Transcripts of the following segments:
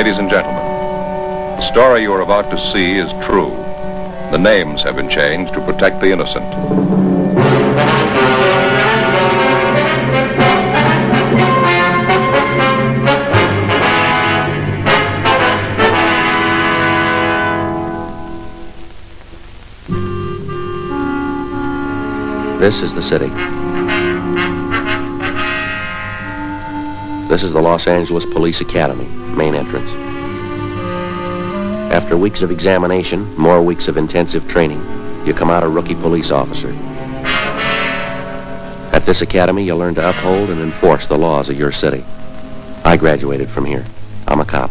Ladies and gentlemen, the story you are about to see is true. The names have been changed to protect the innocent. This is the city. This is the Los Angeles Police Academy, main entrance. After weeks of examination, more weeks of intensive training, you come out a rookie police officer. At this academy, you learn to uphold and enforce the laws of your city. I graduated from here. I'm a cop.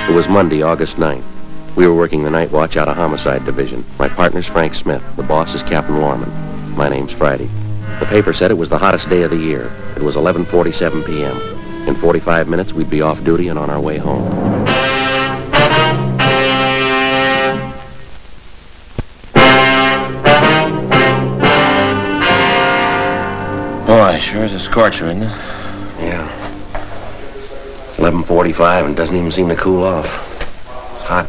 It was Monday, August 9th. We were working the night watch out of Homicide Division. My partner's Frank Smith. The boss is Captain Lorman. My name's Friday. The paper said it was the hottest day of the year. It was 11:47 p.m. In 45 minutes, we'd be off duty and on our way home. Boy, sure is a scorcher, isn't it? Yeah. 11:45 and doesn't even seem to cool off. It's hot.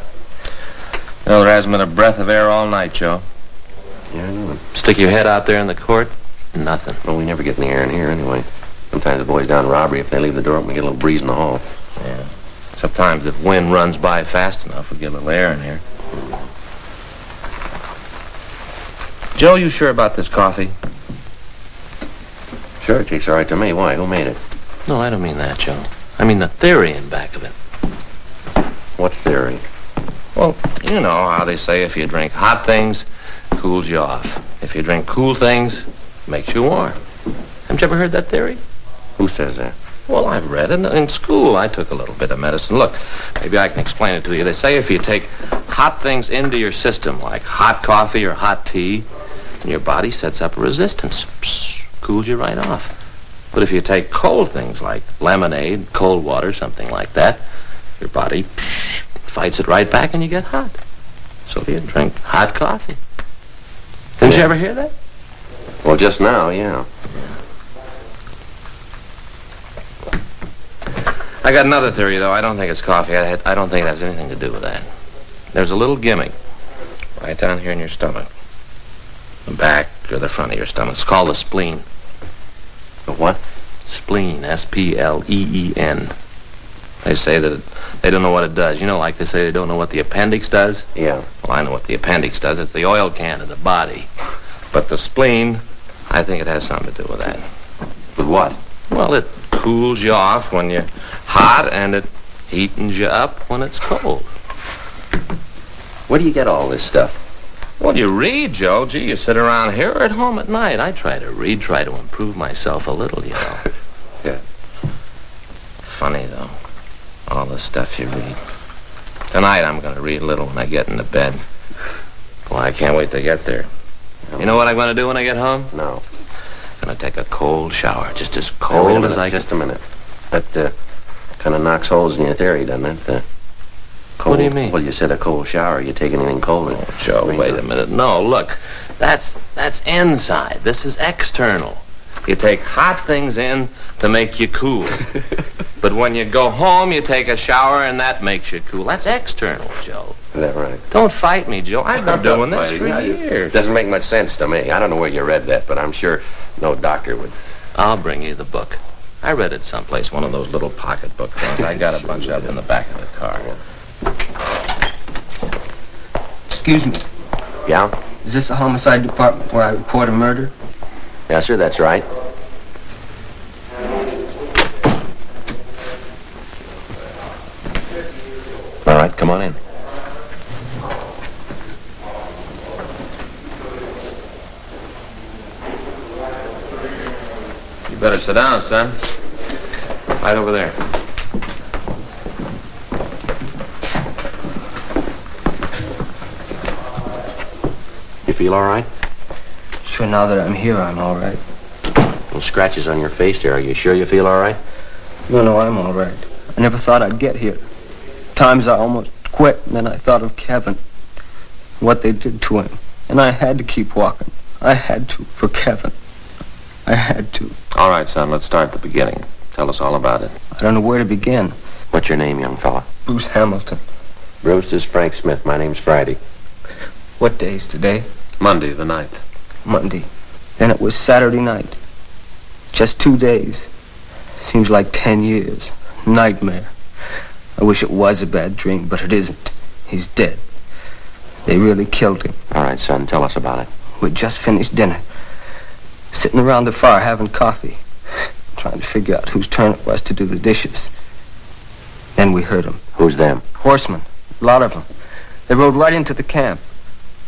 Well, there hasn't been a breath of air all night, Joe. Yeah, I know. Stick your head out there in the court, nothing. Well, we never get in the air in here anyway. Sometimes the boys down in robbery, if they leave the door open, we get a little breeze in the hall. Yeah. Sometimes if wind runs by fast enough, we get a little air in here. Joe, you sure about this coffee? Sure, it tastes all right to me. Why? Who made it? No, I don't mean that, Joe. I mean the theory in back of it. What theory? Well, you know how they say if you drink hot things, cools you off. If you drink cool things, makes you warm. Haven't you ever heard that theory? Who says that? Well, I've read it. In school, I took a little bit of medicine. Look, maybe I can explain it to you. They say if you take hot things into your system, like hot coffee or hot tea, your body sets up a resistance. Psst, cools you right off. But if you take cold things like lemonade, cold water, something like that, your body fights it right back and you get hot. So you drink hot coffee. Didn't you ever hear that? Well, just now, yeah. I got another theory, though. I don't think it's coffee. I don't think it has anything to do with that. There's a little gimmick right down here in your stomach. The back or the front of your stomach. It's called the spleen. The what? Spleen. S-P-L-E-E-N. They say that they don't know what it does. You know, like they say they don't know what the appendix does? Yeah. Well, I know what the appendix does. It's the oil can of the body. But the spleen, I think it has something to do with that. With what? Well, it cools you off when you're hot, and it heatens you up when it's cold. Where do you get all this stuff? Well, you read, Joe. Gee, you sit around here or at home at night. I try to read, try to improve myself a little, you know. Yeah. Funny, though, all the stuff you read. Tonight I'm going to read a little when I get into bed. Well, I can't wait to get there. You know what I'm going to do when I get home? No. I'm going to take a cold shower, just as cold as I can. Just a minute. That kind of knocks holes in your theory, doesn't it? Cold. What do you mean? Well, you said a cold shower. You take anything colder. Oh, Joe, wait a minute. No, look. That's inside. This is external. You take hot things in to make you cool. But when you go home, you take a shower, and that makes you cool. That's external, Joe. Is that right? Don't fight me, Joe. I've been doing this for years. Doesn't make much sense to me. I don't know where you read that, but I'm sure no doctor would. I'll bring you the book. I read it someplace, one of those little pocketbook things. I got a bunch of them in the back of the car. Excuse me. Yeah? Is this the homicide department where I report a murder? Yes, sir, that's right. All right, come on in. You better sit down, son. Right over there. You feel all right? Sure, now that I'm here, I'm all right. Little scratches on your face there. Are you sure you feel all right? No, I'm all right. I never thought I'd get here. Times I almost quit, and then I thought of Kevin, what they did to him. And I had to keep walking. I had to, for Kevin. I had to. All right, son, let's start at the beginning. Tell us all about it. I don't know where to begin. What's your name, young fella? Bruce Hamilton. Bruce, this is Frank Smith. My name's Friday. What day's today? Monday, the 9th. Monday. Then it was Saturday night. Just 2 days. Seems like 10 years. Nightmare. I wish it was a bad dream, but it isn't. He's dead. They really killed him. All right, son, tell us about it. We'd just finished dinner. Sitting around the fire having coffee. Trying to figure out whose turn it was to do the dishes. Then we heard them. Who's them? Horsemen. A lot of them. They rode right into the camp.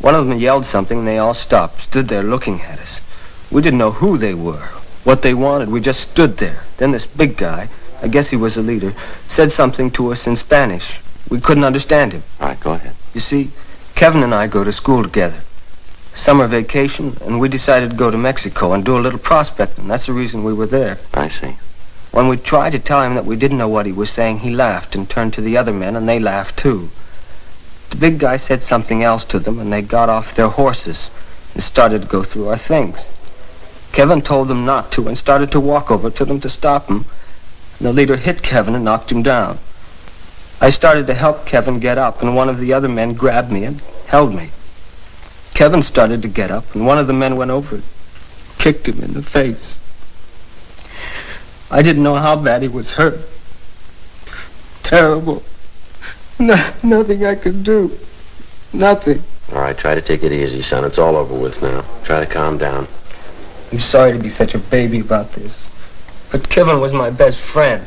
One of them yelled something and they all stopped. Stood there looking at us. We didn't know who they were. What they wanted. We just stood there. Then this big guy, I guess he was a leader, said something to us in Spanish. We couldn't understand him. All right, go ahead. You see, Kevin and I go to school together. Summer vacation, and we decided to go to Mexico and do a little prospecting. That's the reason we were there. I see. When we tried to tell him that we didn't know what he was saying, he laughed and turned to the other men, and they laughed too. The big guy said something else to them, and they got off their horses and started to go through our things. Kevin told them not to and started to walk over to them to stop him, and the leader hit Kevin and knocked him down. I started to help Kevin get up, and one of the other men grabbed me and held me. Kevin started to get up, and one of the men went over and kicked him in the face. I didn't know how bad he was hurt. Terrible. Nothing I could do. Nothing. All right, try to take it easy, son. It's all over with now. Try to calm down. I'm sorry to be such a baby about this, but Kevin was my best friend.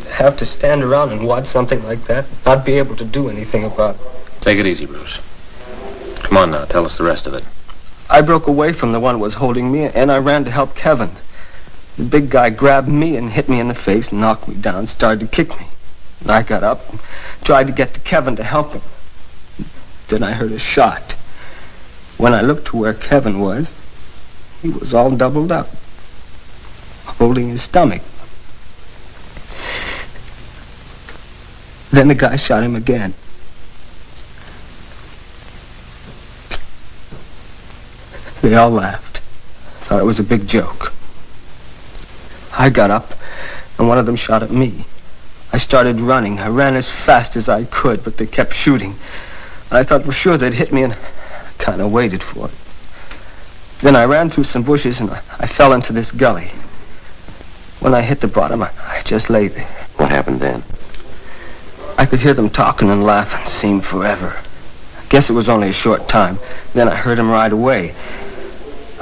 Have to stand around and watch something like that, not be able to do anything about it. Take it easy, Bruce. Come on now, tell us the rest of it. I broke away from the one who was holding me, and I ran to help Kevin. The big guy grabbed me and hit me in the face, knocked me down, started to kick me. And I got up and tried to get to Kevin to help him. Then I heard a shot. When I looked to where Kevin was, he was all doubled up, holding his stomach. Then the guy shot him again. They all laughed. Thought it was a big joke. I got up, and one of them shot at me. I started running. I ran as fast as I could, but they kept shooting. I thought for sure they'd hit me, and I kind of waited for it. Then I ran through some bushes, and I fell into this gully. When I hit the bottom, I just lay there. What happened then? I could hear them talking and laughing. Seemed forever. I guess it was only a short time. Then I heard them ride away.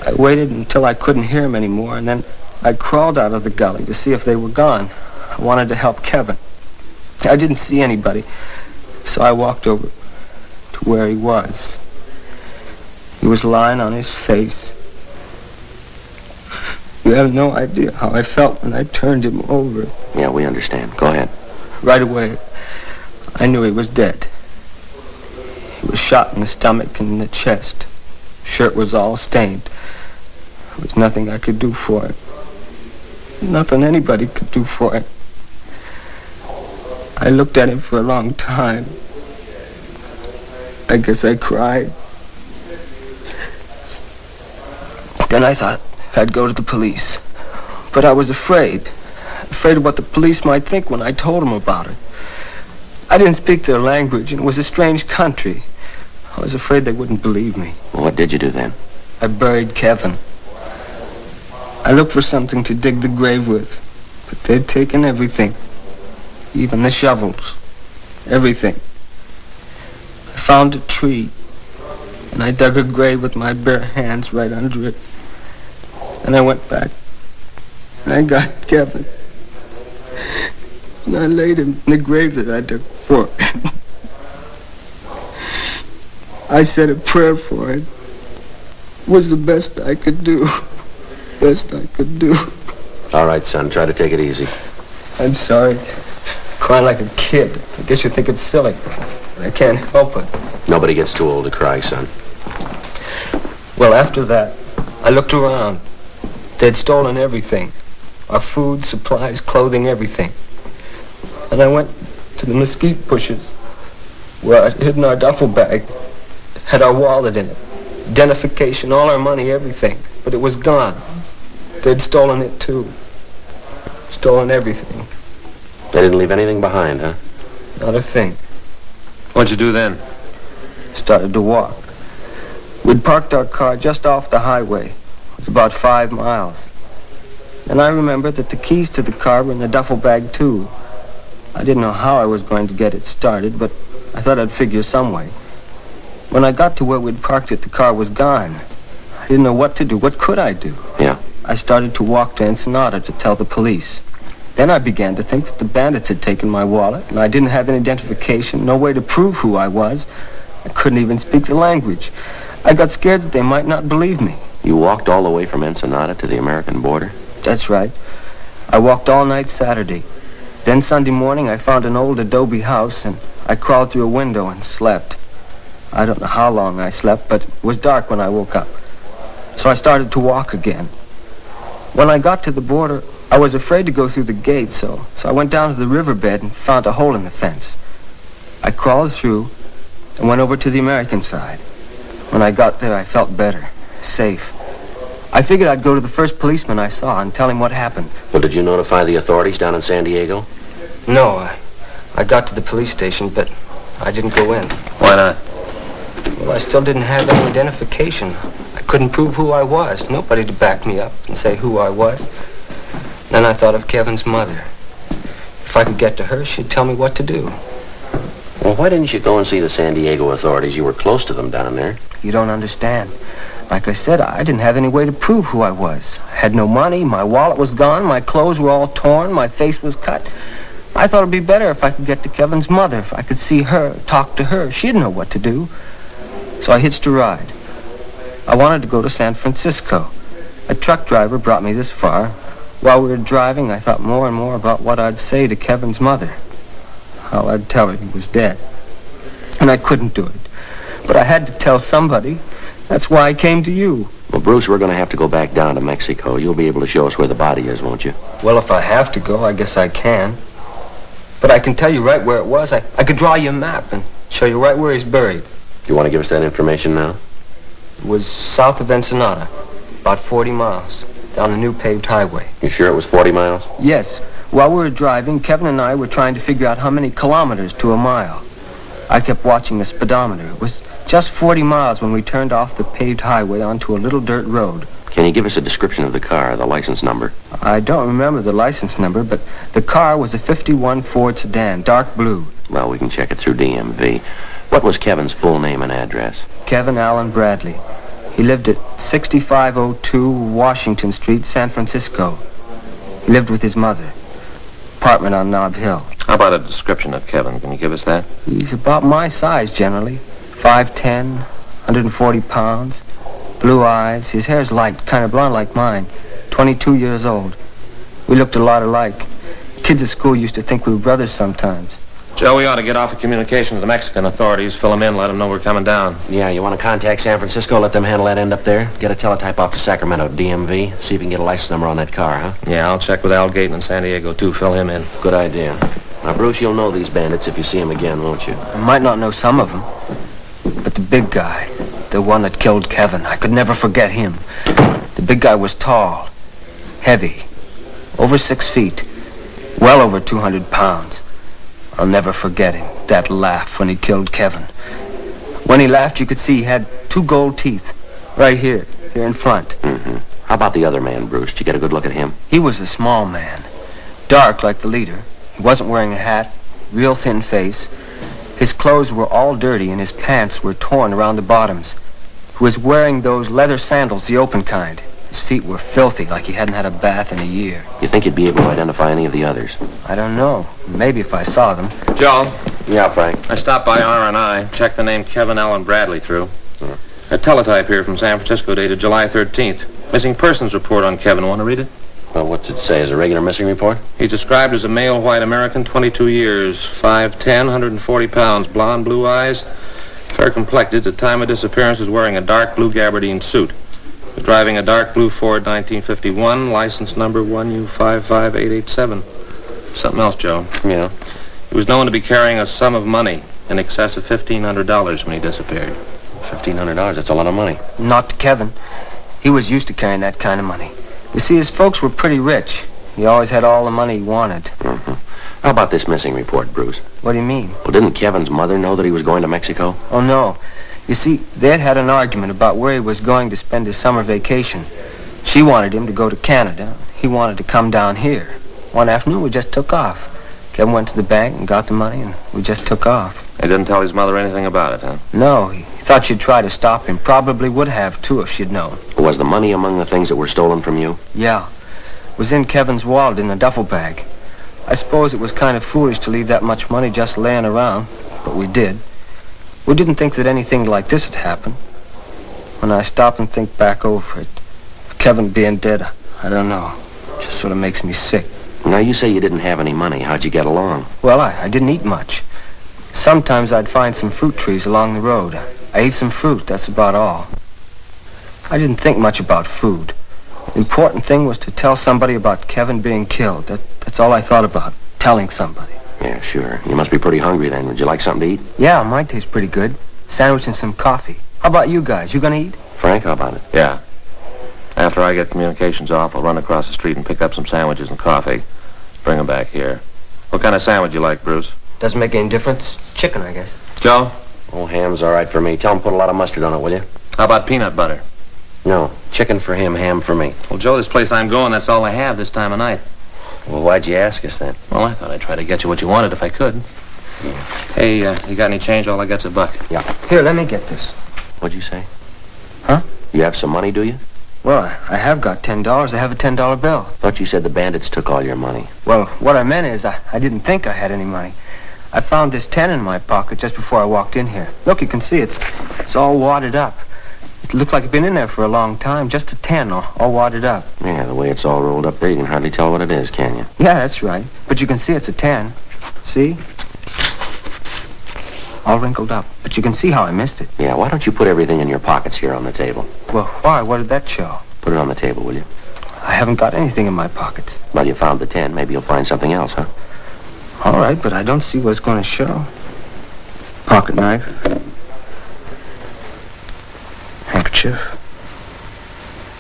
I waited until I couldn't hear them anymore, and then I crawled out of the gully to see if they were gone. I wanted to help Kevin. I didn't see anybody, so I walked over to where he was. He was lying on his face. You have no idea how I felt when I turned him over. Yeah, we understand. Go ahead. Right away, I knew he was dead. He was shot in the stomach and in the chest. Shirt was all stained. There was nothing I could do for it. Nothing anybody could do for it. I looked at him for a long time. I guess I cried. Then I thought I'd go to the police. But I was afraid. Afraid of what the police might think when I told them about it. I didn't speak their language, and it was a strange country. I was afraid they wouldn't believe me. Well, what did you do then? I buried Kevin. I looked for something to dig the grave with, but they'd taken everything. Even the shovels. Everything. I found a tree, and I dug a grave with my bare hands right under it. And I went back, and I got Kevin. And I laid him in the grave that I dug for him. I said a prayer for him. It was the best I could do. Best I could do. All right, son, try to take it easy. I'm sorry. Crying like a kid. I guess you think it's silly. But I can't help it. Nobody gets too old to cry, son. Well, after that, I looked around. They'd stolen everything. Our food, supplies, clothing, everything. And I went to the mesquite bushes where I'd hidden our duffel bag. Had our wallet in it. Identification, all our money, everything. But it was gone. They'd stolen it too. Stolen everything. They didn't leave anything behind, huh? Not a thing. What'd you do then? Started to walk. We'd parked our car just off the highway. It was about 5 miles. And I remembered that the keys to the car were in the duffel bag, too. I didn't know how I was going to get it started, but I thought I'd figure some way. When I got to where we'd parked it, the car was gone. I didn't know what to do. What could I do? Yeah. I started to walk to Ensenada to tell the police. Then I began to think that the bandits had taken my wallet, and I didn't have any identification, no way to prove who I was. I couldn't even speak the language. I got scared that they might not believe me. You walked all the way from Ensenada to the American border? That's right. I walked all night Saturday. Then Sunday morning I found an old adobe house, and I crawled through a window and slept. I don't know how long I slept, but it was dark when I woke up. So I started to walk again. When I got to the border, I was afraid to go through the gate, so I went down to the riverbed and found a hole in the fence. I crawled through and went over to the American side. When I got there, I felt better, safe. I figured I'd go to the first policeman I saw and tell him what happened. Well, did you notify the authorities down in San Diego? No, I got to the police station, but I didn't go in. Why not? Well, I still didn't have any identification. I couldn't prove who I was. Nobody to back me up and say who I was. Then I thought of Kevin's mother. If I could get to her, she'd tell me what to do. Well, why didn't you go and see the San Diego authorities? You were close to them down there. You don't understand. Like I said, I didn't have any way to prove who I was. I had no money, my wallet was gone, my clothes were all torn, my face was cut. I thought it'd be better if I could get to Kevin's mother, if I could see her, talk to her. She'd know what to do. So I hitched a ride. I wanted to go to San Francisco. A truck driver brought me this far. While we were driving, I thought more and more about what I'd say to Kevin's mother. How I'd tell her he was dead. And I couldn't do it. But I had to tell somebody. That's why I came to you. Well, Bruce, we're going to have to go back down to Mexico. You'll be able to show us where the body is, won't you? Well, if I have to go, I guess I can. But I can tell you right where it was. I could draw you a map and show you right where he's buried. You want to give us that information now? It was south of Ensenada, about 40 miles, down a new paved highway. You sure it was 40 miles? Yes. While we were driving, Kevin and I were trying to figure out how many kilometers to a mile. I kept watching the speedometer. It was just 40 miles when we turned off the paved highway onto a little dirt road. Can you give us a description of the car, the license number? I don't remember the license number, but the car was a 51 Ford sedan, dark blue. Well, we can check it through DMV. What was Kevin's full name and address? Kevin Allen Bradley. He lived at 6502 Washington Street, San Francisco. He lived with his mother. Apartment on Nob Hill. How about a description of Kevin? Can you give us that? He's about my size, generally. 5'10", 140 pounds. Blue eyes. His hair's light, kind of blonde like mine. 22 years old. We looked a lot alike. Kids at school used to think we were brothers sometimes. Joe, we ought to get off of communication with the Mexican authorities, fill them in, let them know we're coming down. Yeah, you want to contact San Francisco, let them handle that end up there? Get a teletype off to Sacramento, DMV, see if you can get a license number on that car, huh? Yeah, I'll check with Al Gayton in San Diego, too. Fill him in. Good idea. Now, Bruce, you'll know these bandits if you see them again, won't you? I might not know some of them, but the big guy, the one that killed Kevin, I could never forget him. The big guy was tall, heavy, over 6 feet, well over 200 pounds. I'll never forget him, that laugh when he killed Kevin. When he laughed, you could see he had 2 gold teeth, right here in front. Mm-hmm. How about the other man, Bruce? Did you get a good look at him? He was a small man, dark like the leader. He wasn't wearing a hat, real thin face. His clothes were all dirty and his pants were torn around the bottoms. He was wearing those leather sandals, the open kind. His feet were filthy, like he hadn't had a bath in a year. You think you'd be able to identify any of the others? I don't know. Maybe if I saw them. Joe, Yeah, Frank. I stopped by R&I, checked the name Kevin Allen Bradley through. A teletype here from San Francisco dated July 13th. Missing persons report on Kevin. Want to read it? Well, what's it say? Is it a regular missing report? He's described as a male white American, 22 years, 5'10", 140 pounds, blonde, blue eyes, fair complected. At the time of disappearance, was wearing a dark blue gabardine suit. Was driving a dark blue Ford 1951, license number 1U55887. Something else, Joe. Yeah. He was known to be carrying a sum of money in excess of $1,500 when he disappeared. $1,500, that's a lot of money. Not to Kevin. He was used to carrying that kind of money. You see, his folks were pretty rich. He always had all the money he wanted. Mm-hmm. How about this missing report, Bruce? What do you mean? Well, didn't Kevin's mother know that he was going to Mexico? Oh, no. You see, they'd had an argument about where he was going to spend his summer vacation. She wanted him to go to Canada. He wanted to come down here. One afternoon, we just took off. Kevin went to the bank and got the money, and we just took off. He didn't tell his mother anything about it, huh? No, he thought she'd try to stop him. Probably would have, too, if she'd known. Was the money among the things that were stolen from you? Yeah. It was in Kevin's wallet in the duffel bag. I suppose it was kind of foolish to leave that much money just laying around, but we did. We didn't think that anything like this had happened. When I stop and think back over it, Kevin being dead, I don't know. It just sort of makes me sick. Now, you say you didn't have any money. How'd you get along? Well, I didn't eat much. Sometimes I'd find some fruit trees along the road. I ate some fruit, that's about all. I didn't think much about food. The important thing was to tell somebody about Kevin being killed. That's all I thought about, telling somebody. Yeah, sure. You must be pretty hungry then. Would you like something to eat? Yeah, mine tastes pretty good. Sandwich and some coffee. How about you guys? You gonna eat? Frank, how about it? Yeah. After I get communications off, I'll run across the street and pick up some sandwiches and coffee. Bring them back here. What kind of sandwich you like, Bruce? Doesn't make any difference. Chicken, I guess. Joe? Oh, ham's all right for me. Tell him put a lot of mustard on it, will you? How about peanut butter? No. Chicken for him, ham for me. Well, Joe, this place I'm going, that's all I have this time of night. Well, why'd you ask us then? Well, I thought I'd try to get you what you wanted if I could. Hey, you got any change? All I got's $1. Yeah. Here, let me get this. What'd you say? Huh? You have some money, do you? Well, I have got $10. I have a $10 bill. Thought you said the bandits took all your money. Well, what I meant is I didn't think I had any money. I found this 10 in my pocket just before I walked in here. Look, you can see it's all wadded up. It looked like it'd been in there for a long time. Just a 10, all wadded up. Yeah, the way it's all rolled up there, you can hardly tell what it is, can you? Yeah, that's right. But you can see it's a 10. See? All wrinkled up. But you can see how I missed it. Yeah, why don't you put everything in your pockets here on the table? Well, why? What did that show? Put it on the table, will you? I haven't got anything in my pockets. Well, you found the 10. Maybe you'll find something else, huh? All right, but I don't see what's going to show. Pocket knife. Handkerchief.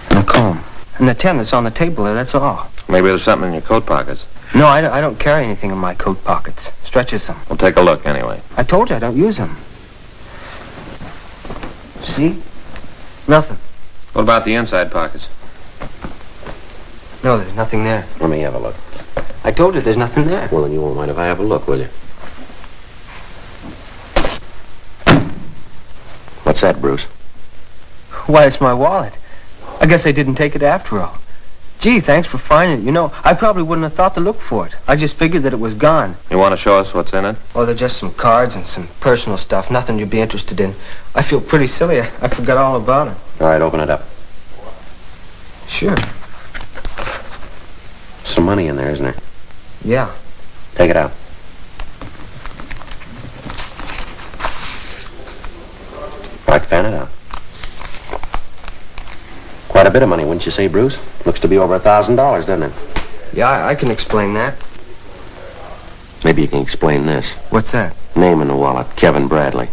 And a comb. And the 10 that's on the table there, that's all. Maybe there's something in your coat pockets. No, I don't carry anything in my coat pockets. Stretches them. We'll take a look anyway. I told you I don't use them. See? Nothing. What about the inside pockets? No, there's nothing there. Let me have a look. I told you there's nothing there. Well, then you won't mind if I have a look, will you? What's that, Bruce? Why, it's my wallet. I guess they didn't take it after all. Gee, thanks for finding it. You know, I probably wouldn't have thought to look for it. I just figured that it was gone. You want to show us what's in it? Oh, they're just some cards and some personal stuff. Nothing you'd be interested in. I feel pretty silly. I forgot all about it. All right, open it up. Sure. Some money in there, isn't there? Yeah. Take it out. All right, fan it out. Quite a bit of money, wouldn't you say, Bruce? Looks to be over $1,000, doesn't it? Yeah, I can explain that. Maybe you can explain this. What's that? Name in the wallet, Kevin Bradley.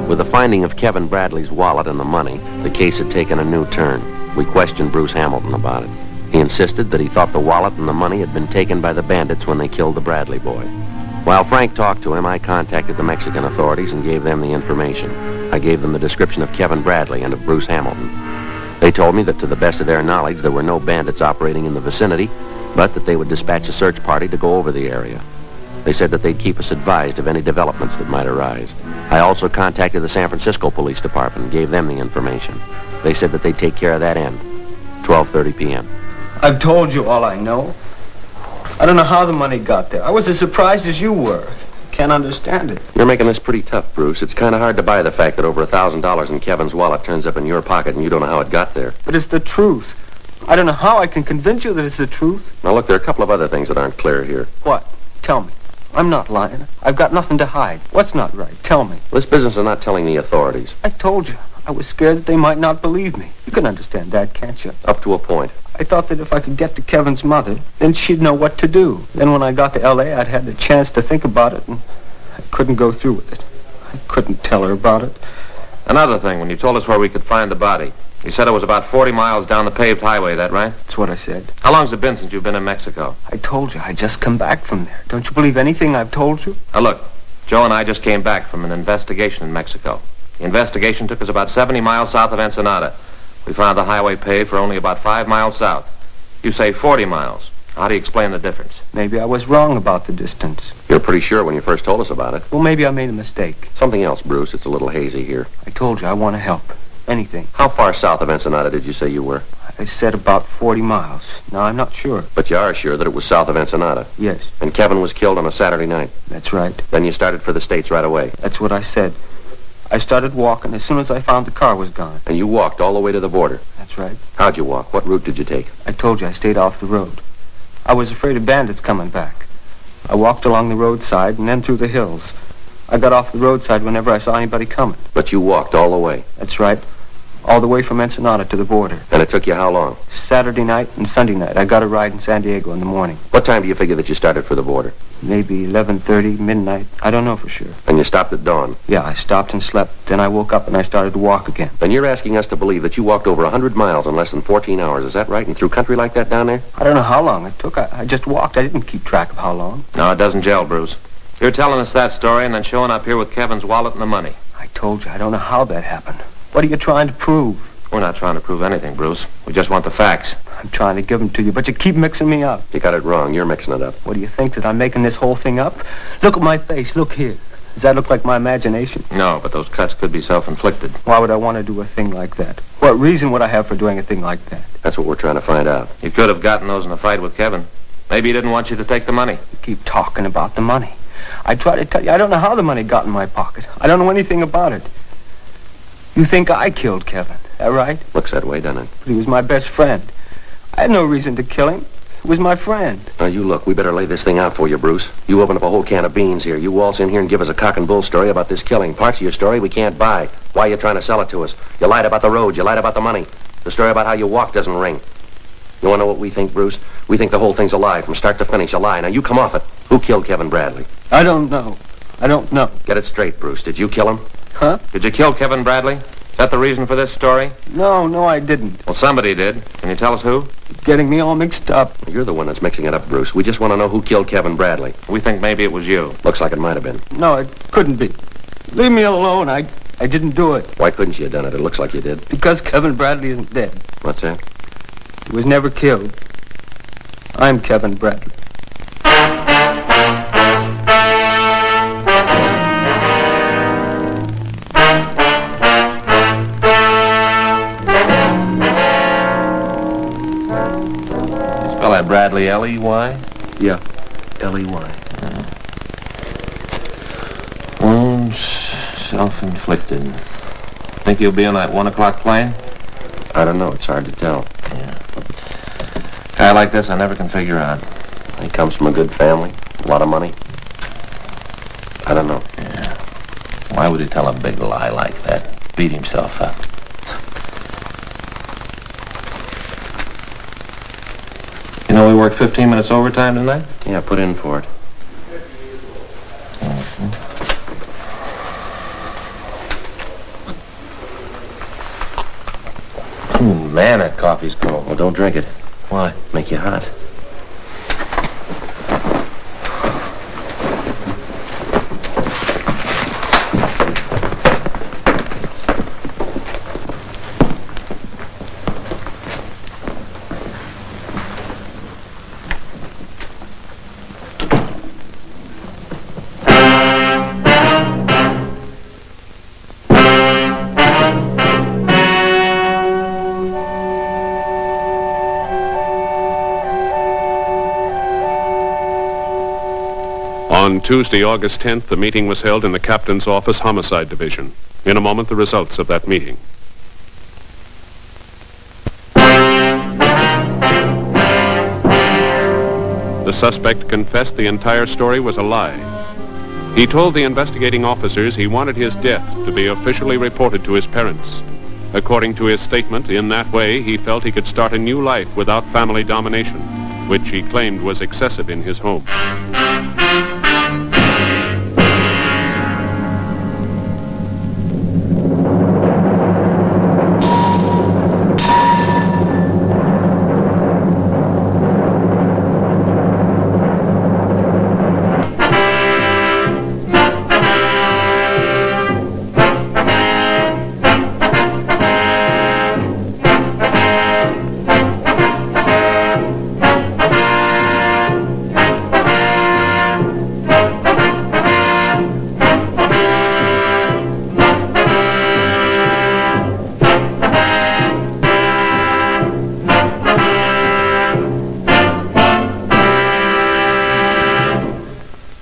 With the finding of Kevin Bradley's wallet and the money, the case had taken a new turn. We questioned Bruce Hamilton about it. He insisted that he thought the wallet and the money had been taken by the bandits when they killed the Bradley boy. While Frank talked to him, I contacted the Mexican authorities and gave them the information. I gave them the description of Kevin Bradley and of Bruce Hamilton. They told me that to the best of their knowledge, there were no bandits operating in the vicinity, but that they would dispatch a search party to go over the area. They said that they'd keep us advised of any developments that might arise. I also contacted the San Francisco Police Department and gave them the information. They said that they'd take care of that end. 12:30 p.m. I've told you all I know. I don't know how the money got there. I was as surprised as you were. Can't understand it. You're making this pretty tough, Bruce. It's kind of hard to buy the fact that over $1,000 in Kevin's wallet turns up in your pocket and you don't know how it got there. But it's the truth. I don't know how I can convince you that it's the truth. Now, look, there are a couple of other things that aren't clear here. What? Tell me. I'm not lying. I've got nothing to hide. What's not right? Tell me. This business of not telling the authorities. I told you. I was scared that they might not believe me. You can understand that, can't you? Up to a point. I thought that if I could get to Kevin's mother, then she'd know what to do. Then when I got to L.A., I'd had the chance to think about it, and I couldn't go through with it. I couldn't tell her about it. Another thing, when you told us where we could find the body, you said it was about 40 miles down the paved highway, that right? That's what I said. How long's it been since you've been in Mexico? I told you, I just come back from there. Don't you believe anything I've told you? Now look, Joe and I just came back from an investigation in Mexico. The investigation took us about 70 miles south of Ensenada. We found the highway paved for only about 5 miles south. You say 40 miles. How do you explain the difference? Maybe I was wrong about the distance. You're pretty sure when you first told us about it. Well, maybe I made a mistake. Something else, Bruce. It's a little hazy here. I told you, I want to help. Anything. How far south of Ensenada did you say you were? I said about 40 miles. Now, I'm not sure. But you are sure that it was south of Ensenada. Yes. And Kevin was killed on a Saturday night. That's right. Then you started for the States right away. That's what I said. I started walking as soon as I found the car was gone. And you walked all the way to the border. That's right. How'd you walk? What route did you take? I told you I stayed off the road. I was afraid of bandits coming back. I walked along the roadside and then through the hills. I got off the roadside whenever I saw anybody coming. But you walked all the way. That's right. All the way from Ensenada to the border. And it took you how long? Saturday night and Sunday night. I got a ride in San Diego in the morning. What time do you figure that you started for the border? Maybe 11:30, midnight. I don't know for sure. And you stopped at dawn? Yeah, I stopped and slept. Then I woke up and I started to walk again. Then you're asking us to believe that you walked over 100 miles in less than 14 hours. Is that right? And through country like that down there? I don't know how long it took. I just walked. I didn't keep track of how long. No, it doesn't gel, Bruce. You're telling us that story and then showing up here with Kevin's wallet and the money. I told you, I don't know how that happened. What are you trying to prove? We're not trying to prove anything, Bruce. We just want the facts. I'm trying to give them to you, but you keep mixing me up. You got it wrong. You're mixing it up. What do you think, that I'm making this whole thing up? Look at my face. Look here. Does that look like my imagination? No, but those cuts could be self-inflicted. Why would I want to do a thing like that? What reason would I have for doing a thing like that? That's what we're trying to find out. You could have gotten those in a fight with Kevin. Maybe he didn't want you to take the money. You keep talking about the money. I try to tell you, I don't know how the money got in my pocket. I don't know anything about it. You think I killed Kevin, is that right? Looks that way, doesn't it? But he was my best friend. I had no reason to kill him. He was my friend. Now, you look, we better lay this thing out for you, Bruce. You open up a whole can of beans here. You waltz in here and give us a cock and bull story about this killing. Parts of your story we can't buy. Why are you trying to sell it to us? You lied about the road. You lied about the money. The story about how you walked doesn't ring. You want to know what we think, Bruce? We think the whole thing's a lie, from start to finish, a lie. Now, you come off it. Who killed Kevin Bradley? I don't know. I don't know. Get it straight, Bruce. Did you kill him? Huh? Did you kill Kevin Bradley? Is that the reason for this story? No, I didn't. Well, somebody did. Can you tell us who? Getting me all mixed up. You're the one that's mixing it up, Bruce. We just want to know who killed Kevin Bradley. We think maybe it was you. Looks like it might have been. No, it couldn't be. Leave me alone. I didn't do it. Why couldn't you have done it? It looks like you did. Because Kevin Bradley isn't dead. What's that? He was never killed. I'm Kevin Bradley. Spell that Bradley, L-E-Y? Yeah, L-E-Y. Wounds self-inflicted. Think he'll be on that 1 o'clock plane? I don't know. It's hard to tell. Yeah. Guy like this, I never can figure out. He comes from a good family, a lot of money. I don't know. Yeah. Why would he tell a big lie like that? Beat himself up. You know, we worked 15 minutes overtime tonight? Yeah, put in for it. Ooh, man, that coffee's cold. Well, don't drink it. Why? Make you hot. On Tuesday, August 10th, the meeting was held in the captain's office, Homicide Division. In a moment, the results of that meeting. The suspect confessed the entire story was a lie. He told the investigating officers he wanted his death to be officially reported to his parents. According to his statement, in that way, he felt he could start a new life without family domination, which he claimed was excessive in his home.